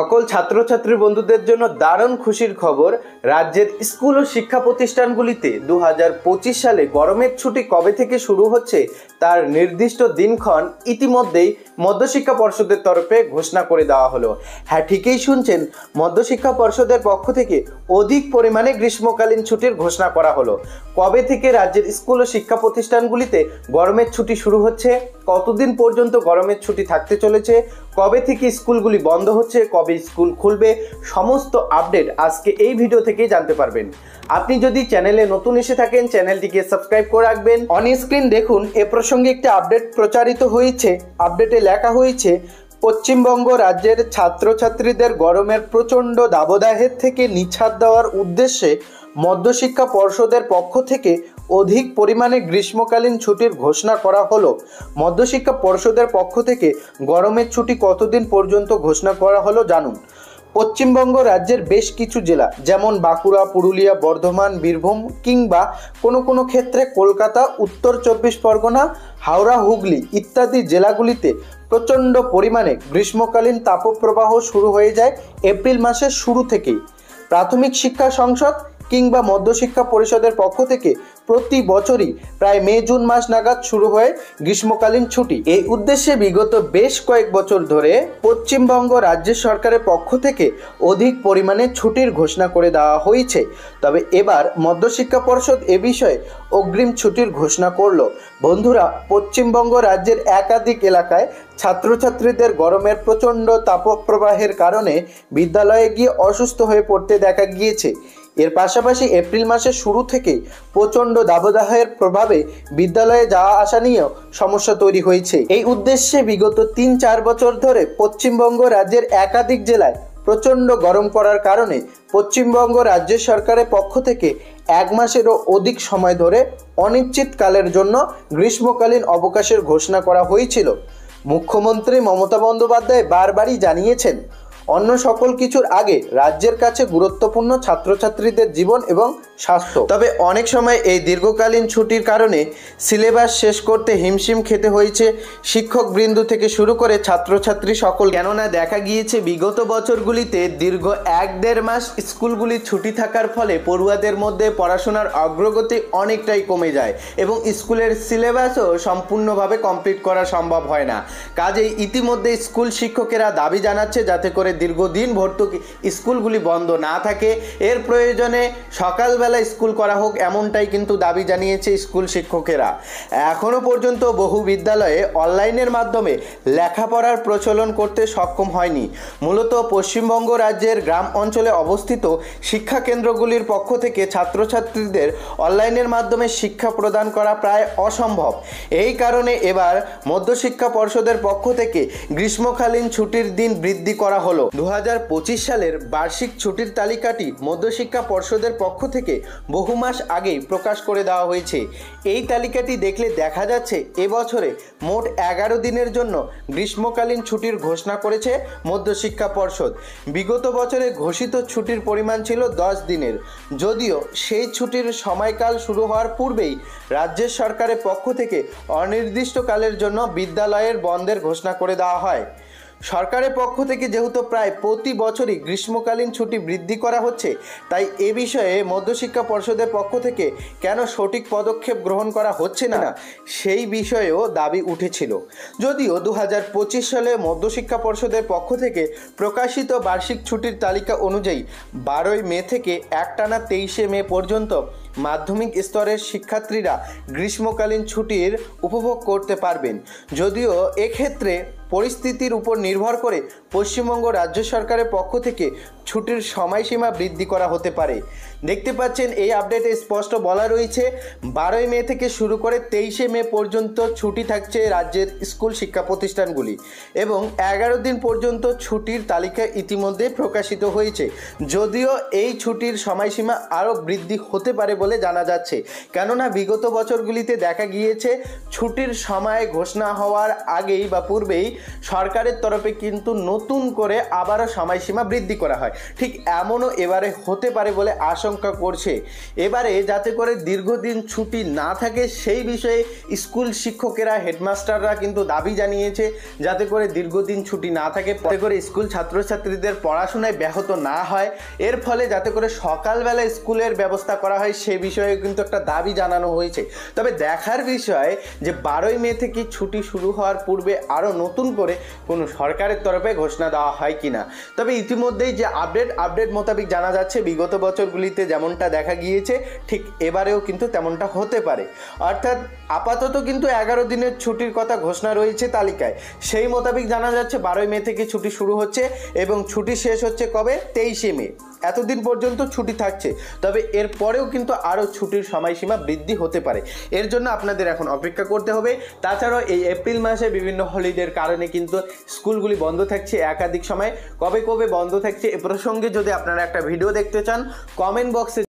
সকল ছাত্রছাত্রী বন্ধুদের জন্য দারুণ খুশির খবর। রাজ্যের স্কুল ও শিক্ষা প্রতিষ্ঠানগুলিতে 2025 সালে গরমের ছুটি কবে থেকে শুরু হচ্ছে তার নির্দিষ্ট দিনক্ষণ ইতিমধ্যেই মধ্যশিক্ষা পর্ষদের তরফে ঘোষণা করে দেওয়া হলো। হ্যাঁ, ঠিকই শুনছেন, মধ্যশিক্ষা পর্ষদের পক্ষ থেকে অধিক পরিমাণে গ্রীষ্মকালীন ছুটির ঘোষণা করা হলো। কবে থেকে রাজ্যের স্কুল ও শিক্ষা প্রতিষ্ঠানগুলিতে গরমের ছুটি শুরু হচ্ছে, কতদিন পর্যন্ত গরমের ছুটি থাকতে চলেছে, কবে থেকে স্কুলগুলি বন্ধ হচ্ছে, কবে স্কুল খুলবে, সমস্ত আপডেট আজকে এই ভিডিও থেকেই জানতে পারবেন। আপনি যদি চ্যানেলে নতুন এসে থাকেন, চ্যানেলটিকে সাবস্ক্রাইব করে রাখবেন। অন স্ক্রিন দেখুন, এ প্রসঙ্গে একটি আপডেট প্রচারিত হয়েছে। আপডেটে লেখা হয়েছে, পশ্চিমবঙ্গ রাজ্যের ছাত্রছাত্রীদের গরমের প্রচণ্ড দাবদাহের থেকে নিঃছাড় দেওয়ার উদ্দেশ্যে মধ্যশিক্ষা পর্ষদের পক্ষ থেকে অধিক পরিমাণে গ্রীষ্মকালীন ছুটির ঘোষণা করা হলো। মধ্যশিক্ষা পর্ষদের পক্ষ থেকে গরমের ছুটি কতদিন পর্যন্ত ঘোষণা করা হলো জানুন। পশ্চিমবঙ্গ রাজ্যের বেশ কিছু জেলা, যেমন বাঁকুড়া, পুরুলিয়া, বর্ধমান, বীরভূম কিংবা কোনো ক্ষেত্রে কলকাতা, উত্তর 24 পরগনা, হাওড়া, হুগলি ইত্যাদি জেলাগুলিতে প্রচণ্ড পরিমাণে গ্রীষ্মকালীন তাপপ্রবাহ শুরু হয়ে যায় এপ্রিল মাসের শুরু থেকেই। প্রাথমিক শিক্ষা সংসদ কিংবা মধ্যশিক্ষা পরিষদের পক্ষ থেকে প্রতি বছরই প্রায় মে জুন মাস নাগাদ শুরু হয় গ্রীষ্মকালীন ছুটি। এই উদ্দেশ্যে বিগত বেশ কয়েক বছর ধরে পশ্চিমবঙ্গ রাজ্য সরকারের পক্ষ থেকে অধিক পরিমাণে ছুটির ঘোষণা করে দেওয়া হয়েছে। তবে এবার মধ্যশিক্ষা পর্ষদ এ বিষয়ে অগ্রিম ছুটির ঘোষণা করলো। বন্ধুরা, পশ্চিমবঙ্গ রাজ্যের একাধিক এলাকায় ছাত্রছাত্রীদের গরমের প্রচণ্ড তাপপ্রবাহের কারণে বিদ্যালয়ে গিয়ে অসুস্থ হয়ে পড়তে দেখা গিয়েছে। এর পাশাপাশি এপ্রিল মাসের শুরু থেকেই প্রচণ্ড দাবদাহের প্রভাবে বিদ্যালয়ে যাওয়া আসা নিয়েও সমস্যা তৈরি হয়েছে। এই উদ্দেশ্যে বিগত 3-4 বছর ধরে পশ্চিমবঙ্গ রাজ্যের একাধিক জেলায় প্রচণ্ড গরম পড়ার কারণে পশ্চিমবঙ্গ রাজ্য সরকারের পক্ষ থেকে 1 মাসেরও অধিক সময় ধরে অনিশ্চিতকালের জন্য গ্রীষ্মকালীন অবকাশের ঘোষণা করা হয়েছিল। মুখ্যমন্ত্রী মমতা বন্দ্যোপাধ্যায় বারবারই জানিয়েছেন, অন্য সকল কিছুর আগে রাজ্যের কাছে গুরুত্বপূর্ণ ছাত্রছাত্রীদের জীবন এবং স্বাস্থ্য। তবে অনেক সময় এই দীর্ঘকালীন ছুটির কারণে সিলেবাস শেষ করতে হিমশিম খেতে হয়েছে শিক্ষকবৃন্দ থেকে শুরু করে ছাত্রছাত্রী সকল। কেননা দেখা গিয়েছে বিগত বছরগুলিতে দীর্ঘ 1-1.5 মাস স্কুলগুলি ছুটি থাকার ফলে পড়ুয়াদের মধ্যে পড়াশোনার অগ্রগতি অনেকটাই কমে যায় এবং স্কুলের সিলেবাসও সম্পূর্ণভাবে কমপ্লিট করা সম্ভব হয় না। কাজেই ইতিমধ্যে স্কুল শিক্ষকেরা দাবি জানাচ্ছে যাতে করে দীর্ঘদিন ভর্তুকি স্কুলগুলি বন্ধ না থাকে, এর প্রয়োজনে সকালবেলা স্কুল করা হোক, এমনটাই কিন্তু দাবি জানিয়েছে স্কুল শিক্ষকেরা। এখনও পর্যন্ত বহু বিদ্যালয়ে অনলাইনের মাধ্যমে লেখাপড়ার প্রচলন করতে সক্ষম হয়নি। মূলত পশ্চিমবঙ্গ রাজ্যের গ্রাম অঞ্চলে অবস্থিত শিক্ষা কেন্দ্রগুলির পক্ষ থেকে ছাত্রছাত্রীদের অনলাইনের মাধ্যমে শিক্ষা প্রদান করা প্রায় অসম্ভব। এই কারণে এবার মধ্যশিক্ষা পর্ষদের পক্ষ থেকে গ্রীষ্মকালীন ছুটির দিন বৃদ্ধি করা হলো। 2025 সালের বার্ষিক ছুটির তালিকাটি মধ্যশিক্ষা পর্ষদের পক্ষ থেকে বহু মাস আগেই প্রকাশ করে দেওয়া হয়েছে। এই তালিকাটি দেখলে দেখা যাচ্ছে এবছরে মোট 11 দিনের জন্য গ্রীষ্মকালীন ছুটির ঘোষণা করেছে মধ্যশিক্ষা পর্ষদ। বিগত বছরে ঘোষিত ছুটির পরিমাণ ছিল 10 দিনের। যদিও সেই ছুটির সময়কাল শুরু হওয়ার পূর্বেই রাজ্য সরকারের পক্ষ থেকে অনির্দিষ্টকালের জন্য বিদ্যালয়ের বন্ধের ঘোষণা করে দেওয়া হয়। সরকারের পক্ষ থেকে যেহেতু প্রায় প্রতি বছরই গ্রীষ্মকালীন ছুটি বৃদ্ধি করা হচ্ছে, তাই এ বিষয়ে মধ্যশিক্ষা পর্ষদের পক্ষ থেকে কেন সঠিক পদক্ষেপ গ্রহণ করা হচ্ছে না সেই বিষয়েও দাবি উঠেছিল। যদিও 2025 সালে মধ্যশিক্ষা পর্ষদের পক্ষ থেকে প্রকাশিত বার্ষিক ছুটির তালিকা অনুযায়ী 12 মে থেকে একটানা 23 মে পর্যন্ত মাধ্যমিক স্তরের শিক্ষার্থীরা গ্রীষ্মকালীন ছুটির উপভোগ করতে পারবেন। যদিও এক্ষেত্রে পরিস্থিতির উপর নির্ভর করে পশ্চিমবঙ্গ রাজ্য সরকারের পক্ষ থেকে ছুটির সময়সীমা বৃদ্ধি করা হতে পারে। দেখতে পাচ্ছেন এই আপডেটে স্পষ্ট বলা রয়েছে 12 মে থেকে শুরু করে 23 মে পর্যন্ত ছুটি থাকছে রাজ্যের স্কুল শিক্ষা প্রতিষ্ঠানগুলি এবং 11 দিন পর্যন্ত ছুটির তালিকা ইতিমধ্যে প্রকাশিত হয়েছে। যদিও এই ছুটির সময়সীমা আরও বৃদ্ধি হতে পারে বলে জানা যাচ্ছে, কেননা বিগত বছরগুলিতে দেখা গিয়েছে ছুটির সময় ঘোষণা হওয়ার আগেই বা পূর্বেই সরকারের তরফে কিন্তু নতুন করে আবারও সময়সীমা বৃদ্ধি করা হয়। ঠিক এমনও এবারে হতে পারে বলে আশঙ্কা আশঙ্কা করছে। এবারে যাতে করে দীর্ঘদিন ছুটি না থাকে সেই বিষয়ে স্কুল শিক্ষকেরা, হেডমাস্টাররা কিন্তু দাবি জানিয়েছে যাতে করে দীর্ঘদিন ছুটি না থাকে, যাতে করে স্কুল ছাত্রছাত্রীদের পড়াশোনায় ব্যাহত না হয়, এর ফলে যাতে করে সকালবেলা স্কুলের ব্যবস্থা করা হয় সে বিষয়ে কিন্তু একটা দাবি জানানো হয়েছে। তবে দেখার বিষয় যে 12ই মে থেকে ছুটি শুরু হওয়ার পূর্বে আরও নতুন করে কোনো সরকারের তরফে ঘোষণা দেওয়া হয় কিনা। তবে ইতিমধ্যেই যে আপডেট মোতাবেক জানা যাচ্ছে বিগত বছরগুলিতে যেমনটা দেখা গিয়েছে ঠিক এবারেও কিন্তু তেমনটা হতে পারে। অর্থাৎ আপাতত কিন্তু 11 দিনের ছুটির কথা ঘোষণা রয়েছে তালিকায়। সেই মোতাবেক জানা যাচ্ছে 12ই মে থেকে ছুটি শুরু হচ্ছে এবং ছুটি শেষ হচ্ছে কবে? 23শে মে। এতদিন পর্যন্ত ছুটি থাকছে। তবে এর পরেও কিন্তু আরও ছুটির সময়সীমা বৃদ্ধি হতে পারে। এর জন্য আপনাদের এখন অপেক্ষা করতে হবে। তাছাড়াও এই এপ্রিল মাসে বিভিন্ন হলিডের কারণে কিন্তু স্কুলগুলি বন্ধ থাকছে একাধিক সময়। কবে কবে বন্ধ থাকছে এ প্রসঙ্গে যদি আপনারা একটা ভিডিও দেখতে চান কমেন্ট বক্সে